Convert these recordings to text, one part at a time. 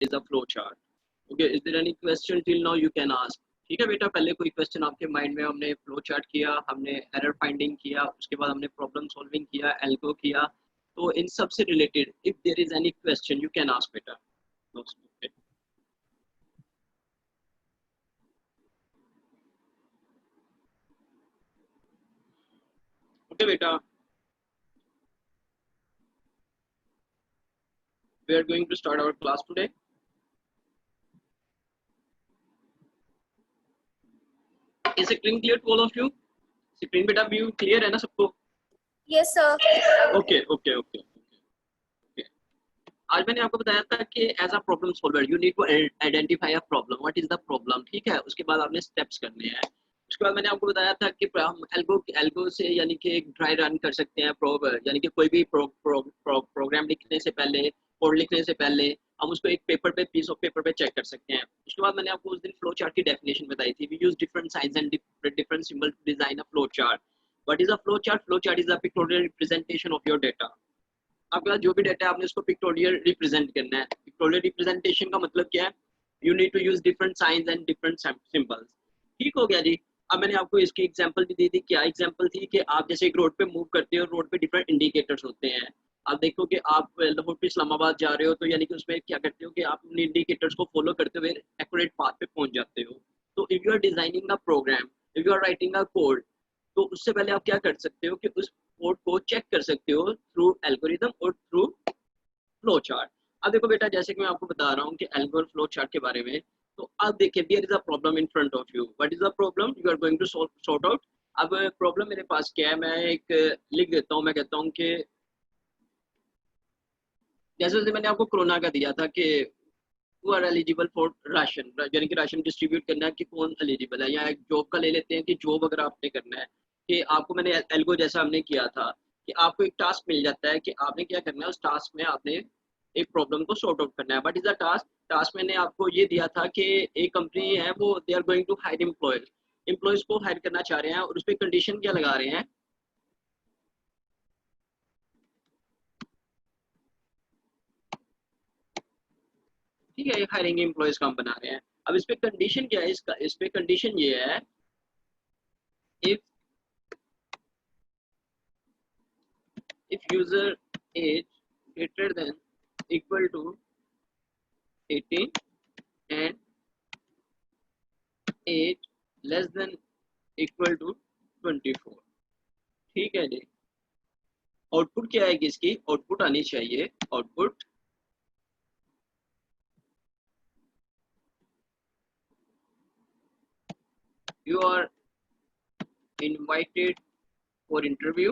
is a flow chart. Okay, is there any question till now you can ask? ठीक है बेटा, पहले कोई क्वेश्चन आपके माइंड में? हमने फ्लो चार्ट किया, हमने एरर फाइंडिंग किया, उसके बाद हमने प्रॉब्लम सॉल्विंग किया, एल्गो किया, तो इन सब से related if there is any question you can ask बेटा. ओके बेटा, we are going to start our class today. Is the screen clear to all of you? Screen बेटा व्यू क्लियर है ना सबको? Yes sir. Okay, okay, okay, okay. आज मैंने आपको बताया था कि as a problem solver you need to identify a problem. What is the problem? ठीक है, उसके बाद आपने स्टेप्स करने हैं. उसके बाद मैंने आपको बताया था कि हम एल्गो से यानी कि एक ड्राई रन कर सकते हैं, यानी कि कोई भी प्रोग्राम लिखने से पहले, कोड लिखने से पहले हम उसको एक पेपर पे, पीस ऑफ पेपर पे चेक कर सकते हैं. उसके बाद मैंने आपको उस दिन फ्लो चार्ट की डेफिनेशन बताई थी. We use different signs and different symbol to design a flow chart. What is a flow chart? Flow chart is a pictorial representation of your data. आपके पास जो भी डेटा है आपने उसको पिक्टोरियल रिप्रेजेंट करना है. पिक्टोरियल रिप्रेजेंटेशन का मतलब क्या है? You need to use different signs and different symbols. ठीक हो गया जी. अब मैंने आपको इसकी एग्जांपल भी दी थी. क्या एग्जांपल थी? कि आप जैसे एक रोड पे मूव करते हो, रोड पे डिफरेंट इंडिकेटर्स होते हैं. आप देखो कि आप लाहौर पे इस्लामाबाद जा रहे हो, तो यानी कि उसमें क्या करते हो कि आप उन इंडिकेटर्स को फॉलो करते हुए एक्यूरेट पाथ पे पहुंच जाते हो. तो if you are designing a program, if you are writing a code, तो उससे पहले आप क्या कर सकते हो कि उस कोड को चेक कर सकते हो थ्रू एल्गोरिदम और थ्रू फ्लो चार्ट. अब देखो बेटा, जैसे कि मैं आपको बता रहा हूँ कि एल्गो और फ्लो चार्ट के बारे में, तो अब देखिए there is a problem in front of you. What is the problem you are going to sort out? अब प्रॉब्लम मेरे पास क्या है, मैं एक लिख देता हूँ. मैं कहता हूँ कि जैसे मैंने आपको कोरोना का दिया था कि who are eligible for ration, यानी कि राशन डिस्ट्रीब्यूट करना है कि कौन एलिजिबल है. या एक जॉब का ले लेते हैं कि जॉब अगर आपने करना है, कि आपको मैंने एल्गो जैसा हमने किया था कि आपको एक टास्क मिल जाता है कि आपने क्या करना है, उस टास्क में आपने एक प्रॉब्लम को सॉर्ट आउट करना है. But is a task, task मैंने आपको ये दिया था कि एक कंपनी है वो they are going to hire employees को हायर करना चाह रहे हैं, और उस पर कंडीशन क्या लगा रहे हैं? ठीक है, हायरिंग एम्प्लॉयज का हम बना रहे हैं. अब इस पे कंडीशन क्या है? इसका इस पे कंडीशन ये है, if user age greater than equal to 18 and age less than equal to 24. ठीक है जी. आउटपुट क्या आएगी इसकी? आउटपुट आनी चाहिए, output you are invited for interview,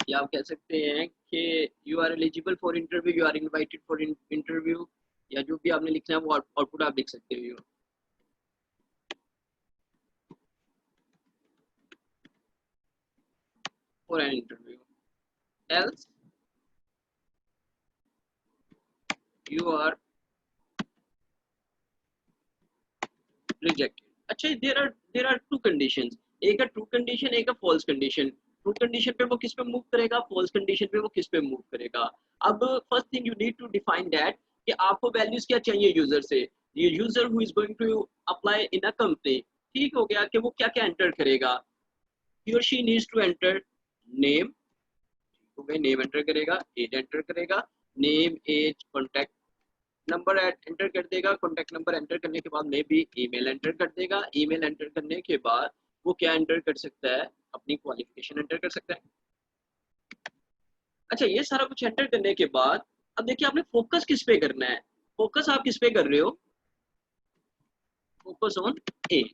या आप कह सकते हैं कि you are eligible for interview, you are invited for interview, या जो भी आपने लिखना है वो आउटपुट आप लिख सकते हो for an interview. Else you are rejected. अच्छा, देयर आर टू कंडीशंस. एक है ट्रू कंडीशन, एक है फॉल्स कंडीशन. ट्रू कंडीशन पे वो किस पे मूव करेगा, फॉल्स कंडीशन पे वो किस पे मूव करेगा. अब first thing you need to define that कि आपको वैल्यूज क्या चाहिए यूजर से. ये user who is going to apply in a company, ठीक हो गया, कि वो क्या क्या एंटर करेगा. ही और she needs to enter name, ठीक हो गया, नेम एंटर करेगा, एज एंटर करेगा, name age contact number enter कर देगा, कॉन्टैक्ट नंबर एंटर करने के बाद में भी ईमेल एंटर कर देगा. ईमेल एंटर करने के बाद वो क्या एंटर कर सकता है? अपनी क्वालिफिकेशन एंटर कर सकता है. अच्छा, ये सारा कुछ एंटर करने के बाद अब देखिए आपने फोकस किस पे करना है. फोकस आप किस पे कर रहे हो? Focus on age.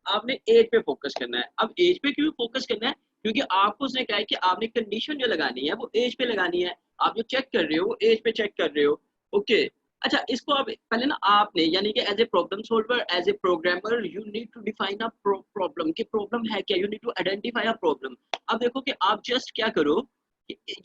आपने एज पे फोकस करना है. अब एज पे क्यों फोकस करना है? क्योंकि आपको उसने कहा है कि आपने कंडीशन जो लगानी है वो एज पे लगानी है. आप जो चेक कर रहे हो वो एज पे चेक कर रहे हो. ओके. अच्छा, इसको आप पहले ना आपने यानी कि as a problem solver, as a programmer, you need to define a problem. कि प्रॉब्लम है क्या, you need to identify a problem. अब देखो कि आप जस्ट क्या करो,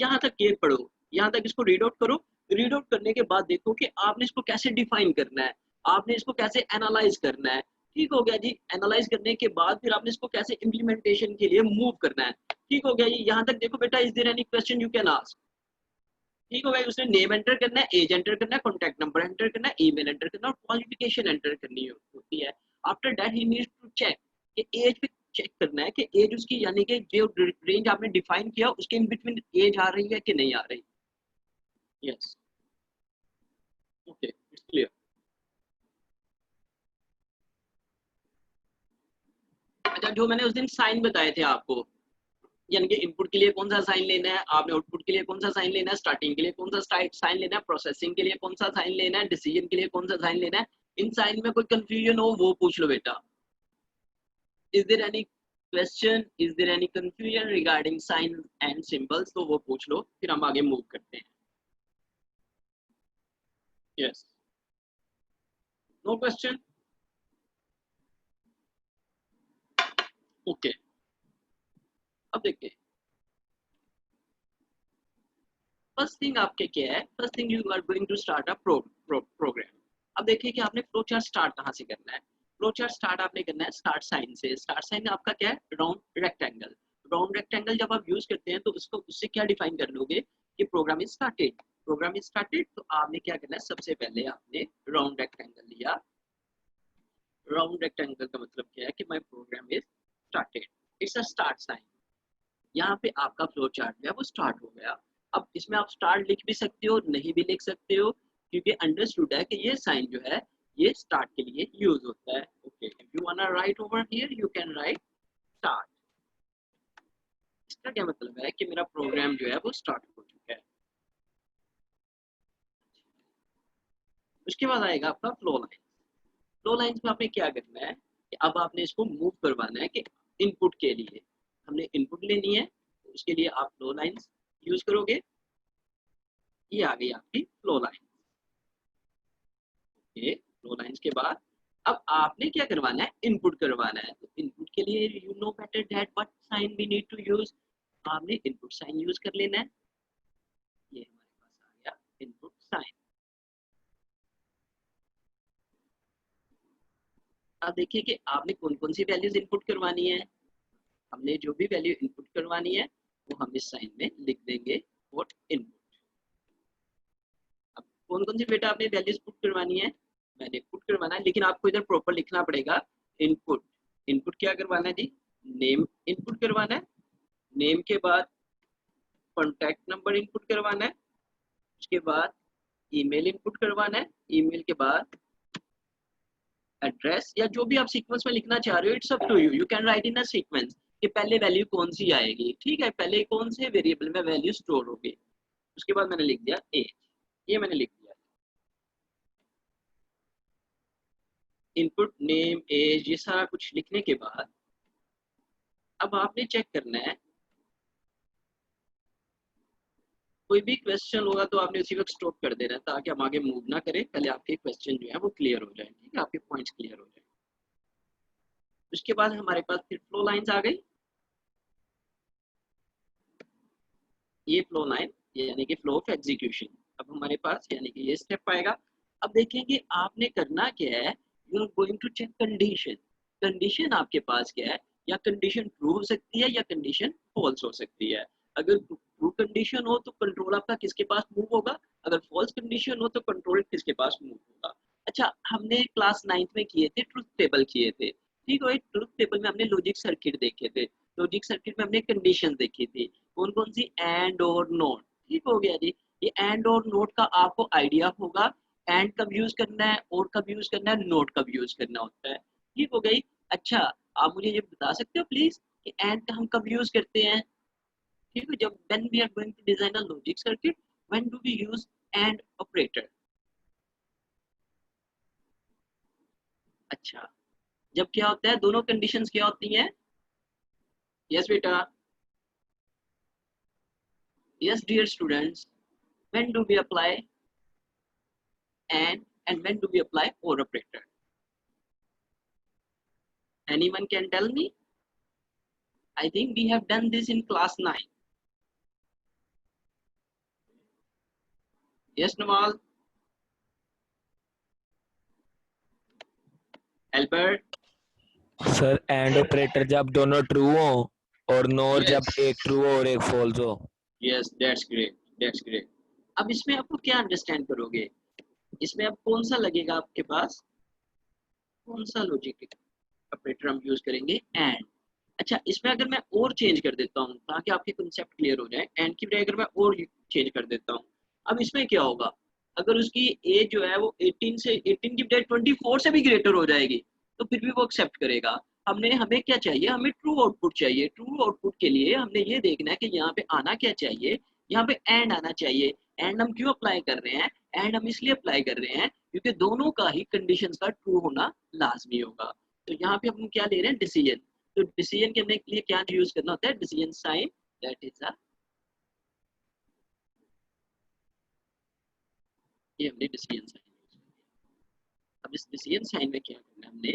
यहाँ तक ये पढ़ो, यहाँ तक इसको रीड आउट करो. रीड आउट करने के बाद देखो कि आपने इसको कैसे डिफाइन करना है, आपने इसको कैसे एनालाइज करना है. ठीक हो गया जी. एनालाइज करने के बाद फिर आपने इसको कैसे इम्प्लीमेंटेशन के लिए मूव करना है. ठीक हो गया जी. यहाँ तक देखो बेटा, is there any question you can ask? ठीक हो गया। उसने नेम एंटर करना है, एज एंटर करना है, कॉन्टैक्ट नंबर एंटर करना है, ईमेल एंटर करना है और क्वालिफिकेशन एंटर करनी होती है। After that he needs to check कि एज पे चेक करना है कि एज उसकी, यानी कि जो रेंज आपने डिफाइन किया उसके इन बिटवीन एज आ रही है कि नहीं आ रही। Yes, okay, it's clear. अच्छा, जो मैंने उस दिन साइन बताए थे आपको, यानी कि इनपुट के लिए कौन सा साइन लेना है, आपने आउटपुट के लिए कौन सा साइन लेना है, स्टार्टिंग के लिए कौन सा साइन लेना है, प्रोसेसिंग के लिए कौन सा साइन लेना है, डिसीजन के लिए कौन सा साइन लेना है। इन साइन में कोई कंफ्यूजन हो वो पूछ लो बेटा। Is there any question, is there any confusion regarding sign and symbols, तो वो पूछ लो, फिर हम आगे मूव करते हैं। Yes, no question, okay. अब देखिए, फर्स्ट थिंग आपके क्या है, first thing you are going to start a program. अब देखिए कि आपने फ्लो चार्ट स्टार्ट कहाँ से करना है। फ्लो चार्ट स्टार्ट आपने करना है स्टार्ट साइन से। स्टार्ट साइन आपका क्या है, राउंड रेक्टेंगल। राउंड रेक्टेंगल जब आप यूज करते हैं तो उसको उससे क्या डिफाइन कर लोगे कि program is started. Program is started, तो आपने क्या करना है, सबसे पहले आपने राउंड रेक्टेंगल लिया। राउंड रेक्टेंगल का मतलब क्या है कि my program is started, it's a start sign. यहाँ पे आपका फ्लो चार्ट जो है वो स्टार्ट हो गया। अब इसमें आप स्टार्ट लिख भी सकते हो, नहीं भी लिख सकते हो, क्योंकि अंडरस्टूड है कि ये साइन जो है ये स्टार्ट के लिए यूज होता है। Okay, if you want to write over here you can write start. इसका क्या मतलब है कि मेरा प्रोग्राम जो है वो स्टार्ट हो चुका है। उसके बाद आएगा आपका फ्लो लाइन। फ्लो लाइंस में आपने क्या करना है कि अब आपने इसको मूव करवाना है कि इनपुट के लिए हमने इनपुट लेनी है, तो उसके लिए आप फ्लो लाइंस यूज करोगे। ये आ गई आपकी flow line. Okay, flow lines के बाद अब आपने क्या करवाना है, इनपुट करवाना है। तो इनपुट के लिए you know better that what sign we need to use. आपने इनपुट साइन यूज कर लेना है। ये हमारे पास आ गया इनपुट साइन। अब देखिए कि आपने कौन कौन सी वैल्यूज इनपुट करवानी है। हमने जो भी वैल्यू इनपुट करवानी है वो हम इस साइन में लिख देंगे और इनपुट। अब कौन कौन सी बेटा आपने वैल्यूज पुट करवानी है, मैंने पुट करवाना है, लेकिन आपको इधर प्रॉपर लिखना पड़ेगा इनपुट। इनपुट क्या करवाना है जी, नेम इनपुट करवाना है। नेम के बाद कॉन्टैक्ट नंबर इनपुट करवाना है। उसके बाद ईमेल इनपुट करवाना है। ईमेल के बाद एड्रेस, या जो भी आप सीक्वेंस में लिखना चाह रहे हो, it's up to you, you can write in a sequence कि पहले वैल्यू कौन सी आएगी। ठीक है, पहले कौन से वेरिएबल में वैल्यू स्टोर होगी। उसके बाद मैंने लिख दिया एज, ये मैंने लिख दिया। इनपुट नेम एज ये सारा कुछ लिखने के बाद अब आपने चेक करना है, कोई भी क्वेश्चन होगा तो आपने उसी वक्त स्टॉप कर देना है ताकि हम आगे मूव ना करें, पहले आपके क्वेश्चन जो है वो क्लियर हो जाए। ठीक है, आपके पॉइंट्स क्लियर हो जाए। उसके बाद हमारे पास फिर फ्लो लाइंस आ गई। ये फ्लो लाइन यानी कि फ्लो ऑफ एग्जीक्यूशन अब हमारे पास, यानी कि ये स्टेप आएगा। अब देखेंगे आपने करना क्या है, you are going to check condition. Condition आपके पास क्या है, या कंडीशन ट्रू हो सकती है या कंडीशन फॉल्स हो सकती है। अगर ट्रू कंडीशन हो तो कंट्रोल आपका किसके पास मूव होगा, अगर फॉल्स कंडीशन हो तो कंट्रोल किसके पास मूव होगा। अच्छा, हमने क्लास 9th में किए थे ट्रुथ टेबल किए थे। ठीक है, ट्रुथ टेबल में हमने लॉजिक सर्किट देखे थे। लॉजिक सर्किट में हमने कंडीशन देखी थी, कौन कौन सी, एंड और नॉट। ठीक हो गया जी, ये एंड और नोट का आपको आइडिया होगा। एंड कब यूज करना है और कब यूज करना है, नोट कब यूज करना होता है। ठीक हो गई। अच्छा, आप मुझे ये बता सकते हो प्लीज कि एंड हम कब यूज करते हैं। ठीक है, जब when we are going to design a logic circuit, when do we use and operator. अच्छा, जब क्या होता है, दोनों कंडीशंस क्या होती हैं। यस बेटा, yes dear students, when do we apply and when do we apply or operator? Anyone can tell me? I think we have done this in class 9. Yes, Namal? Albert? Sir and operator जब दोनों true हो और nor जब एक Yes. True हो और एक false हो। Yes, that's great. That's great. अब इसमें आपको क्या अंडरस्टैंड करोगे, इसमें अब कौन सा लगेगा आपके पास, कौन सा लॉजिक ऑपरेटर हम यूज करेंगे, एंड। अच्छा, इसमें अगर मैं और चेंज कर देता हूँ ताकि आपके कंसेप्ट क्लियर हो जाए, एंड की बजाय अगर मैं और चेंज कर देता हूँ, अब इसमें क्या होगा, अगर उसकी एज जो है वो 18 की बजाय 24 से भी ग्रेटर हो जाएगी तो फिर भी वो एक्सेप्ट करेगा। हमें क्या चाहिए, हमें ट्रू आउटपुट चाहिए। ट्रू आउटपुट के लिए हमने ये देखना है कि यहाँ पे आना क्या चाहिए, यहाँ पे एंड आना चाहिए। एंड हम क्यों अप्लाई कर रहे हैं, एंड हम इसलिए अप्लाई कर रहे हैं क्योंकि दोनों का ही कंडीशंस का ट्रू होना लाजमी होगा। तो यहाँ पे हम क्या ले रहे हैं, डिसीजन। तो डिसीजन करने के लिए क्या यूज करना होता है, डिसीजन साइन, दैट इज ये हमने डिसीजन साइन यूज किया। अब इस डिसीजन साइन में क्या करना है, हमने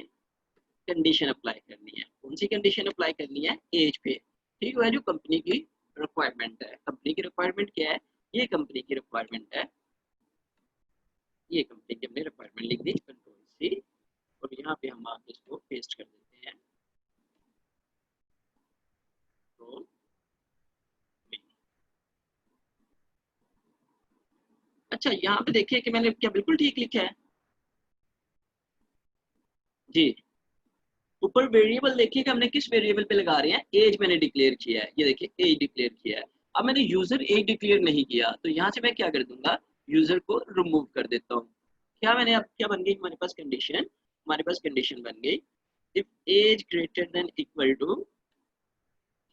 कंडीशन अप्लाई करनी है। कौन सी कंडीशन अप्लाई करनी है, एज पे। ठीक है, जो कंपनी की रिक्वायरमेंट है। कंपनी की रिक्वायरमेंट क्या है, ये कंपनी की रिक्वायरमेंट है, ये कंपनी की हमने रिक्वायरमेंट लिख दी, कंट्रोल सी, और यहाँ पे हम आके इसको पेस्ट कर देते हैं, तो अच्छा यहाँ पे देखिए कि मैंने क्या बिल्कुल ठीक लिखा है जी। ऊपर वेरिएबल देखिए कि हमने किस वेरिएबल पे लगा रहे हैं, एज मैंने डिक्लेयर किया है, ये देखिए एज डिक्लेयर किया है। अब मैंने यूजर एज डिक्लेयर नहीं किया, तो यहाँ से मैं क्या कर दूंगा, यूजर को रिमूव कर देता हूँ। क्या मैंने, अब क्या बन गई हमारे पास कंडीशन, हमारे पास कंडीशन बन गई, if age greater than equal to,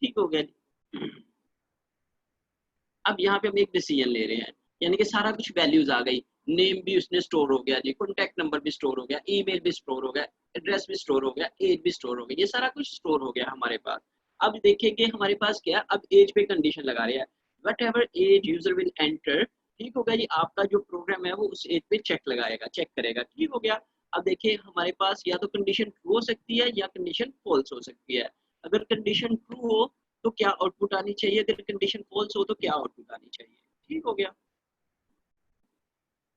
ठीक हो गया। अब यहाँ पे हम एक डिसीजन ले रहे हैं, यानी कि सारा कुछ वैल्यूज आ गई, नेम भी उसने स्टोर हो गया जी, कॉन्टेक्ट नंबर भी स्टोर हो गया, ईमेल भी स्टोर हो गया, एड्रेस भी स्टोर हो गया, एज भी स्टोर हो गया, ये सारा कुछ स्टोर हो गया हमारे पास। अब देखेंगे हमारे पास क्या, अब एज पे कंडीशन लगा रहे हैं, whatever age user will enter, ठीक हो गया जी। आपका जो प्रोग्राम है वो उस एज पे चेक लगाएगा, चेक करेगा, ठीक हो गया। अब देखिए हमारे पास या तो कंडीशन ट्रू हो सकती है या कंडीशन फॉल्स हो सकती है। अगर कंडीशन ट्रू हो तो क्या आउटपुट आनी चाहिए, अगर कंडीशन फॉल्स हो तो क्या आउटपुट आनी चाहिए, ठीक हो गया।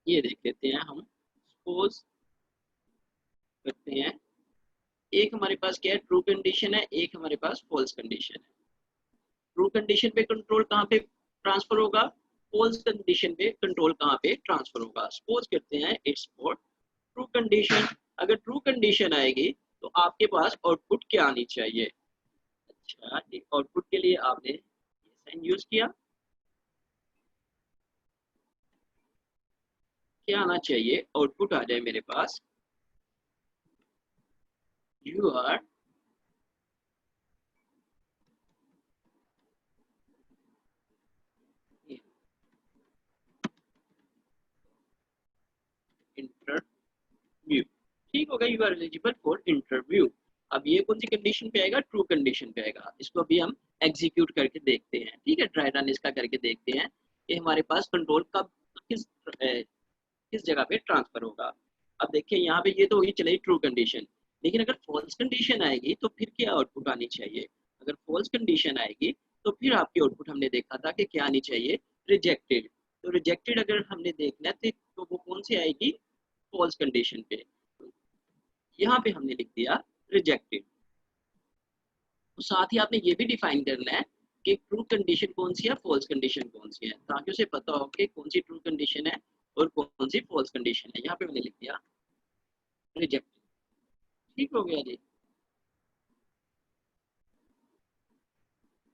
ये देख लेते हैं हम, सपोज करते हैं, एक हमारे पास क्या है, ट्रू कंडीशन है, एक हमारे पास फॉल्स कंडीशन है। ट्रू कंडीशन पे कंट्रोल कहाँ पे ट्रांसफर होगा, फॉल्स कंडीशन पे कंट्रोल कहाँ पे ट्रांसफर होगा। सपोज करते हैं इट्स फॉर ट्रू कंडीशन, अगर ट्रू कंडीशन आएगी तो आपके पास आउटपुट क्या आनी चाहिए। अच्छा, आउटपुट के लिए आपने साइन यूज किया, क्या आना चाहिए, आउटपुट आ जाए मेरे पास, यू आर इंटरव्यू, ठीक होगा, you are eligible for interview. अब ये कौन सी कंडीशन पे आएगा, ट्रू कंडीशन पे आएगा। इसको अभी हम एग्जीक्यूट करके देखते हैं, ठीक है, ट्राई रन इसका करके देखते हैं कि हमारे पास कंट्रोल कब किस जगह पे ट्रांसफर होगा। अब देखिए यहाँ पे ये तो हुई चलेगी ट्रू कंडीशन, लेकिन अगर फॉल्स कंडीशन आएगी तो फिर क्या आउटपुट आनी चाहिए। अगर फॉल्स कंडीशन आएगी तो फिर आपकी आउटपुट हमने देखा था कि क्या आनी चाहिए, रिजेक्टेड। तो रिजेक्टेड अगर हमने देखना है तो वो कौन सी आएगी, फॉल्स कंडीशन पे। यहाँ पे हमने लिख दिया रिजेक्टेड। तो साथ ही आपने ये भी डिफाइन करना है कि ट्रू कंडीशन कौन सी है, फॉल्स कंडीशन कौन सी है, ताकि उसे पता हो कि कौन सी ट्रू कंडीशन है और कौन सी फॉल्स कंडीशन है। यहाँ पे मैंने लिख दिया रिजेक्टेड, ठीक हो गया जी।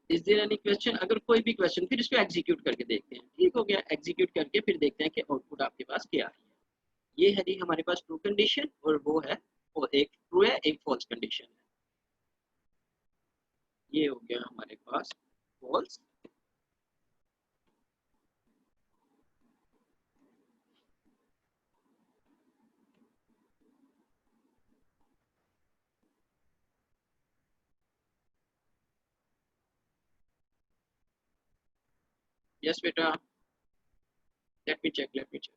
इज देयर एनी क्वेश्चन, अगर कोई भी क्वेश्चन, फिर इसको एग्जीक्यूट करके देखते हैं, ठीक हो गया। एग्जीक्यूट करके फिर देखते हैं कि आउटपुट आपके पास क्या है। ये है जी हमारे पास ट्रू कंडीशन, और वो है, और एक ट्रू है एक फॉल्स कंडीशन है। ये हो गया हमारे पास फॉल्स। यस बेटा, let me check, let me check.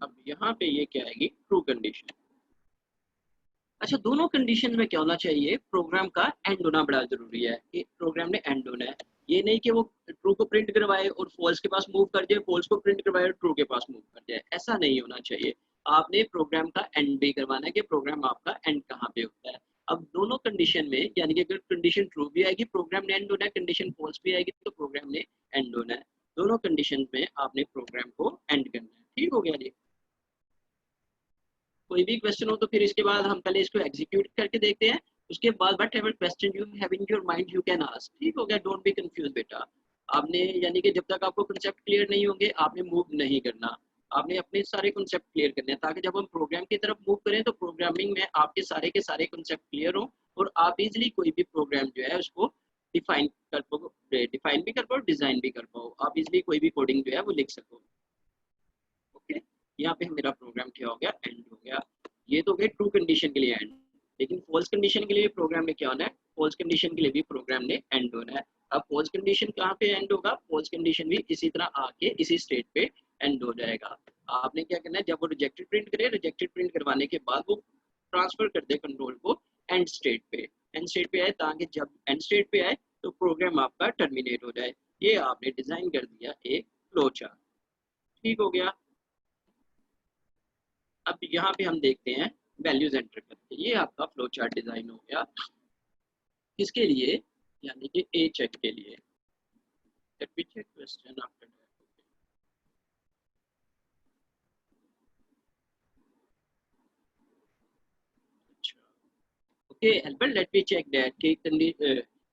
अब यहाँ पे ये क्या आएगी, ट्रू कंडीशन। अच्छा, दोनों कंडीशन में क्या होना चाहिए, प्रोग्राम का एंड होना बड़ा जरूरी है, कि प्रोग्राम ने एंड होना है। ये नहीं कि वो ट्रू को प्रिंट करवाए और फॉल्स के पास मूव कर जाए, फॉल्स को प्रिंट करवाए और ट्रू के पास मूव कर जाए, ऐसा नहीं होना चाहिए। आपने प्रोग्राम का एंड भी करवाना है कि प्रोग्राम आपका एंड कहाँ पे होता है। अब दोनों कंडीशन में, यानी कि अगर कंडीशन ट्रू भी आएगी प्रोग्राम ने एंड होना है, कंडीशन फॉल्स भी आएगी तो प्रोग्राम ने एंड होना है। दोनों कंडीशन में आपने प्रोग्राम को एंड करना है। ठीक हो गया जी। कोई भी क्वेश्चन हो तो फिर इसके बाद हम पहले इसको एग्जीक्यूट करके देखते हैं, उसके बाद what ever question you have in your mind you can ask. ठीक हो गया, डोंट बी कंफ्यूज बेटा। आपने यानी कि जब तक आपको कंसेप्ट क्लियर नहीं होंगे आपने मूव नहीं करना, आपने अपने सारे कंसेप्ट क्लियर करने हैं ताकि जब हम प्रोग्राम की तरफ मूव करें तो प्रोग्रामिंग में आपके सारे के सारे कंसेप्ट क्लियर हो और आप इजिली कोई भी प्रोग्राम जो है उसको डिफाइन कर पाओ, डिफाइन भी कर पाओ, डिजाइन भी कर पाओ, आप इजिली कोई भी कोडिंग जो है वो लिख सको। ओके, यहाँ पे मेरा प्रोग्राम क्या हो गया, एंड हो गया। ये तो गए ट्रू कंडीशन के लिए एंड, लेकिन फॉल्स कंडीशन के लिए प्रोग्राम में क्या होना है, फॉल्स कंडीशन के लिए भी प्रोग्राम ने एंड होना है। अब फॉल्स कंडीशन कहाँ पे एंड होगा, फॉल्स कंडीशन भी इसी तरह आके इसी स्टेट पे एंड हो जाएगा। आपने क्या करना है, जब वो रिजेक्टेड प्रिंट करे, रिजेक्टेड प्रिंट करवाने के बाद वो ट्रांसफर कर दे कंट्रोल को एंड स्टेट पे, एंड स्टेट पे आए ताकि जब एंड स्टेट पे आए तो प्रोग्राम आपका टर्मिनेट हो जाए। ये आपने डिजाइन कर दिया एक फ्लो चार्ट। ठीक हो गया। अब यहाँ पे हम देखते हैं वैल्यूज एंटर करके, ये आपका फ्लो चार्ट डिजाइन हो गया। किसके लिए, यानी कि ए चेक के लिए। Let me check question after that. अच्छा, okay helper, let me check that कि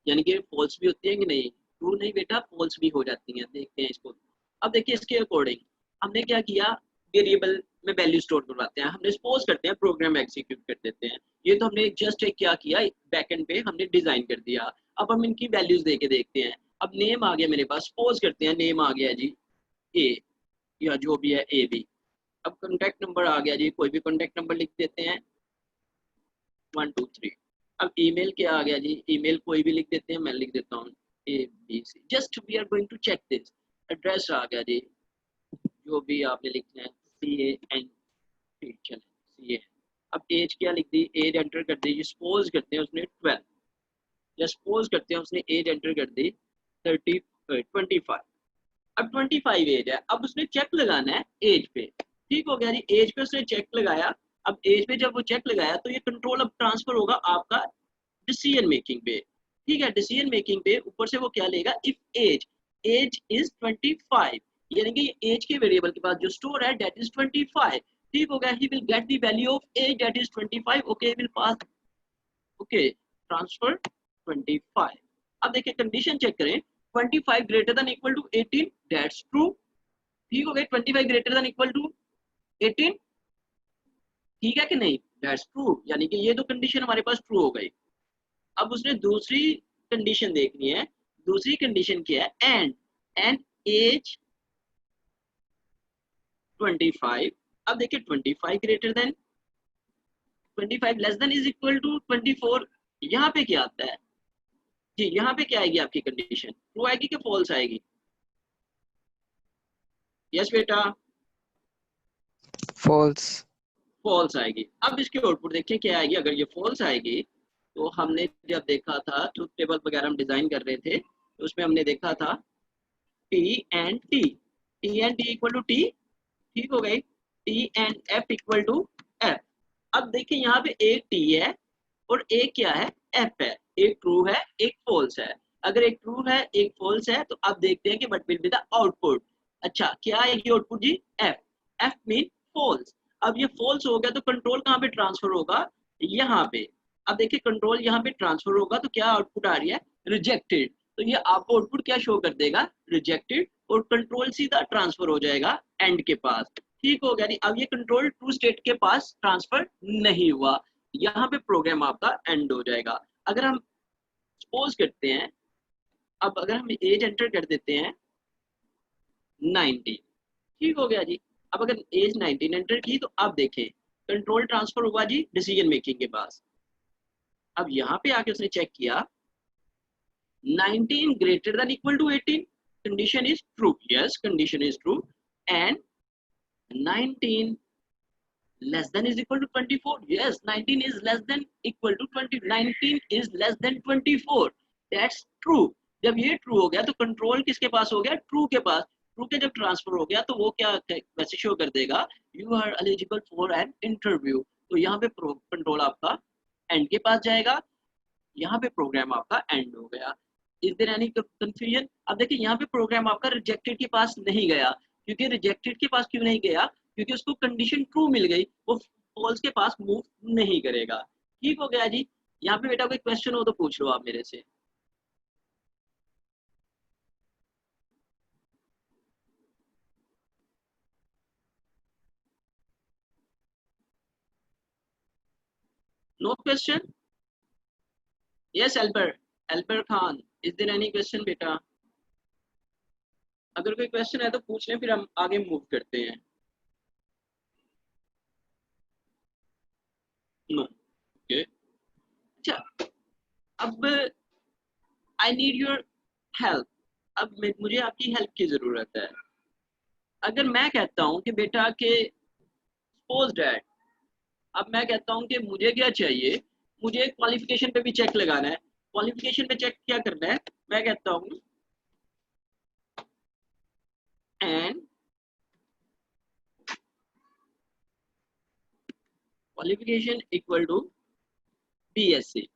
यानी कि फॉल्स भी होती है कि नहीं। ट्रू नहीं बेटा, फॉल्स भी हो जाती हैं। देखते हैं इसको। अब देखिए इसके अकॉर्डिंग हमने क्या किया, वेरिएबल में वैल्यू स्टोर करवाते हैं। हमने सपोज करते हैं प्रोग्राम एग्जीक्यूट कर देते हैं। ये तो हमने जस्ट एक क्या किया, बैकएंड पे हमने डिजाइन कर दिया। अब हम इनकी वैल्यूज दे के देखते हैं। अब नेम आ गया मेरे पास, सपोज करते हैं नेम आ गया जी ए, या जो भी है ए बी। अब कॉन्टैक्ट नंबर आ गया जी, कोई भी कॉन्टैक्ट नंबर लिख देते हैं 1 2 3। अब ईमेल क्या आ गया जी, ईमेल कोई भी लिख देते हैं, मैं लिख देता हूँ ABC। Just we are going to check this. Address आ गया जी, जो भी आपने लिखना है CAN, चले CA। अब एज क्या लिख दी, एज एंटर कर दी। सपोज करते हैं उसने 12, या सपोज करते हैं उसने एज एंटर कर दी 25। अब 25 एज है। अब उसने चेक लगाना है एज पे। ठीक हो गया जी, एज पे उसने चेक लगाया। अब एज पे जब वो चेक लगाया तो ये कंट्रोल अब ट्रांसफर होगा आपका डिसीजन मेकिंग पे। ठीक है, डिसीजन मेकिंग पे ऊपर से वो क्या लेगा, इफ एज इज 25, यानी कि एज के वेरिएबल के पास जो स्टोर है दैट इज 25। ठीक हो गया, he will get the value of age that is 25। Okay, will pass, okay, transfer 25। अब देखिए कंडीशन चेक करें, 25 greater than equal to 18, that's true. ठीक हो गया, 25 ग्रेटर देन इक्वल टू 18, ठीक है कि नहीं, दैट्स ट्रू। यानी कि ये दो कंडीशन हमारे पास ट्रू हो गई। अब उसने दूसरी कंडीशन देखनी है। दूसरी कंडीशन क्या है, एंड एज 25। अब देखिए 25 greater than 25 less than is equal to 24। यहाँ पे क्या आता है जी, यहाँ पे क्या आएगी आपकी कंडीशन, ट्रू आएगी कि फॉल्स आएगी। यस बेटा, false, फॉल्स आएगी। अब इसकी आउटपुट देखिए क्या आएगी। अगर ये फॉल्स आएगी तो हमने जब देखा था ट्रुथ टेबल वगैरह हम डिजाइन कर रहे थे तो उसमें हमने देखा था T and T, T and T equal to T। ठीक हो गई, T and F equal to F। अब देखिए यहाँ पे एक T है और एक क्या है, F है। एक ट्रू है एक फॉल्स है। अगर एक ट्रू है एक फॉल्स है तो अब देखते हैं कि what will be the output. अच्छा, क्या आएगी आउटपुट जी, F। F mean false. अब ये फॉल्स हो गया तो कंट्रोल कहाँ पे ट्रांसफर होगा, यहाँ पे। अब देखिए कंट्रोल यहाँ पे ट्रांसफर होगा तो क्या आउटपुट आ रही है, रिजेक्टेड। तो ये आपको आउटपुट क्या शो कर देगा, रिजेक्टेड, और कंट्रोल सीधा ट्रांसफर हो जाएगा एंड के पास। ठीक हो गया, अब ये कंट्रोल ट्रू स्टेट के पास ट्रांसफर नहीं हुआ, यहाँ पे प्रोग्राम आपका एंड हो जाएगा। अगर हम सपोज करते हैं, अब अगर हम एज एंटर कर देते हैं 19, ठीक हो गया जी। अब अगर एज 19 एंटर की तो अब देखें कंट्रोल ट्रांसफर हुआ जी डिसीजन मेकिंग के पास। अब यहाँ पे आके उसने चेक किया 19 greater than equal to 18, condition is true, yes condition is true, and 19 less than is equal to 24, yes 19 is less than equal to 20, 19 is less than 24, that's true। जब ये true हो गया तो कंट्रोल किसके पास हो गया, true के पास। True के जब ट्रांसफर हो गया तो वो क्या वैसे शो कर देगा, you are eligible for an interview. तो यहाँ पे कंट्रोल आपका एंड के पास जाएगा, यहाँ पे प्रोग्राम आपका एंड हो गया। Is there any confusion? अब देखिए यहाँ पे प्रोग्राम आपका रिजेक्टेड के पास नहीं गया, क्योंकि रिजेक्टेड के पास क्यों नहीं गया, क्योंकि उसको कंडीशन ट्रू मिल गई, वो फॉल्स के पास मूव नहीं करेगा। ठीक हो गया जी। यहाँ पे बेटा कोई क्वेश्चन हो तो पूछ लो आप मेरे से। No question? Yes Albar Khan, is there any question बेटा? अगर कोई क्वेश्चन है तो पूछ लें, फिर हम आगे मूव करते हैं। No okay. अच्छा, अब आई नीड योर हेल्प। अब मुझे आपकी हेल्प की जरूरत है। अगर मैं कहता हूँ कि बेटा के सपोज डैट, अब मैं कहता हूँ कि मुझे क्या चाहिए, मुझे क्वालिफिकेशन पे भी चेक लगाना है। क्वालिफिकेशन पे चेक क्या करना है, मैं कहता हूँ and qualification equal to BSc.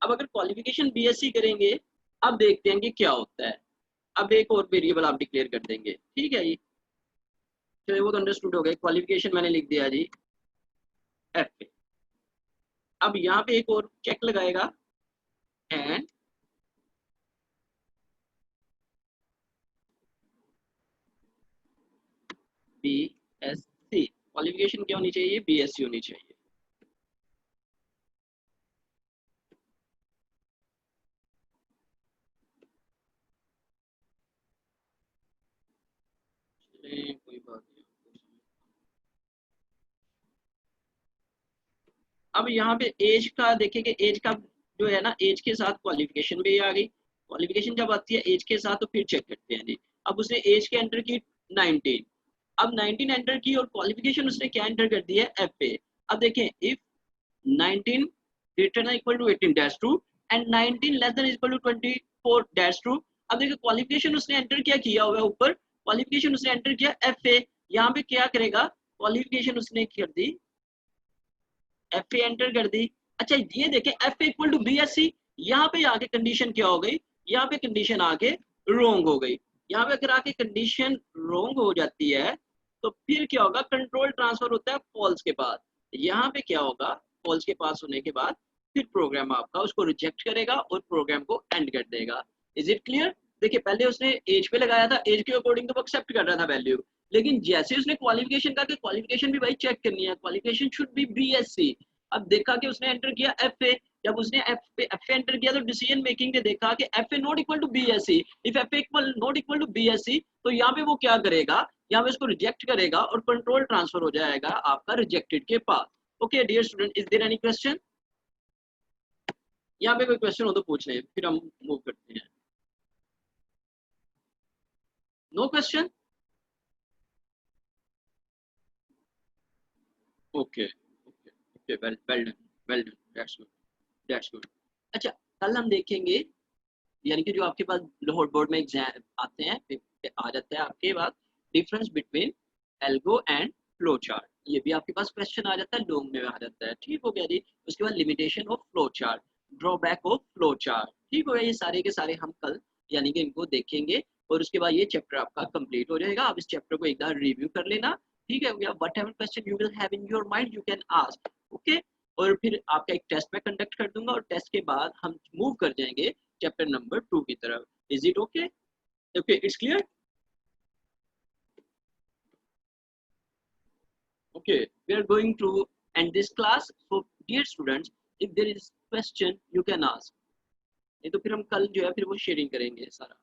अब अगर क्वालिफिकेशन बीएससी करेंगे, अब देखते हैं कि क्या होता है। अब एक और वेरिएबल आप डिक्लेयर कर देंगे, ठीक है जी। चलिए वो तो अंडरस्टूड हो गया। क्वालिफिकेशन मैंने लिख दिया जी एफ पे। अब यहाँ पे एक और चेक लगाएगा एंड बीएससी। क्वालिफिकेशन क्या होनी चाहिए, बीएससी होनी चाहिए। कोई बात नहीं। अब यहाँ पे एज का देखेंगे, एज का जो है ना, एज के साथ क्वालिफिकेशन भी आ गई। क्वालिफिकेशन जब आती है एज के साथ तो फिर चेक करते हैं जी। अब उसने एज के एंटर की 19, अब 19 एंटर की और क्वालिफिकेशन उसने क्या एंटर कर दी है, एफ पे। अब देखें if 19 greater than equal to 18 dash true and 19 less than equal to 24 dash true। अब देखिए क्वालिफिकेशन उसने एंटर क्या किया हुआ है, ऊपर क्वालिफिकेशन उसने एंटर किया एफ ए। यहाँ पे क्या करेगा, क्वालिफिकेशन उसने कर दी एफ ए एंटर कर दी। अच्छा ये देखें F A equal to B S C, यहाँ पे आके कंडीशन क्या हो गई, यहाँ पे कंडीशन आके रोंग हो गई। यहाँ पे अगर आके कंडीशन रोंग हो जाती है तो फिर क्या होगा, कंट्रोल ट्रांसफर होता है फॉल्स के बाद। यहाँ पे क्या होगा, फॉल्स के पास होने के बाद फिर प्रोग्राम आपका उसको रिजेक्ट करेगा और प्रोग्राम को एंड कर देगा। Is it clear? देखिए पहले उसने एज पे लगाया था, एज के अकॉर्डिंग तो वो एक्सेप्ट कर रहा था वैल्यू, लेकिन जैसे उसने क्वालिफिकेशन का, क्वालिफिकेशन भी भाई चेक करनी है, क्वालिफिकेशन शुड बी बीएससी। अब देखा कि उसने एंटर किया एफ ए, जब उसने एफ ए एंटर किया तो डिसीजन मेकिंग ने देखा कि F A not equal to B S C. If F A equal not equal to B S C तो यहाँ पे वो क्या करेगा, यहाँ पे इसको रिजेक्ट करेगा और कंट्रोल ट्रांसफर हो जाएगा आपका रिजेक्टेड के पास। Okay dear student, is there any question? यहाँ पे कोई क्वेश्चन हो तो पूछ लें, फिर हम मूव करते हैं। No question? Okay okay okay, well well done, well done, that's good, that's good. अच्छा कल हम देखेंगे, यानी कि जो आपके पास लाहौर बोर्ड में एग्जाम आते हैं, आ जाता है आपके पास difference between algo and flow chart. ये भी आपके पास क्वेश्चन आ जाता है, लॉन्ग में आ जाता है। ठीक हो गया जी। उसके बाद limitation of flow chart, drawback of flow chart. ठीक हो गया, ये सारे के सारे हम कल यानी कि इनको देखेंगे और उसके बाद ये चैप्टर आपका कंप्लीट हो जाएगा। आप इस चैप्टर को एक बार रिव्यू कर लेना। ठीक है, what ever question you will have in your mind you can ask. Okay, और फिर आपका एक टेस्ट में कंडक्ट कर दूंगा और टेस्ट के बाद हम मूव कर जाएंगे चैप्टर नंबर 2 की तरफ। Is it okay? Okay, it's clear? Okay, we are going to end this class. So dear students, if there is question you can ask, नहीं तो फिर हम कल जो है फिर वो शेयरिंग करेंगे सारा।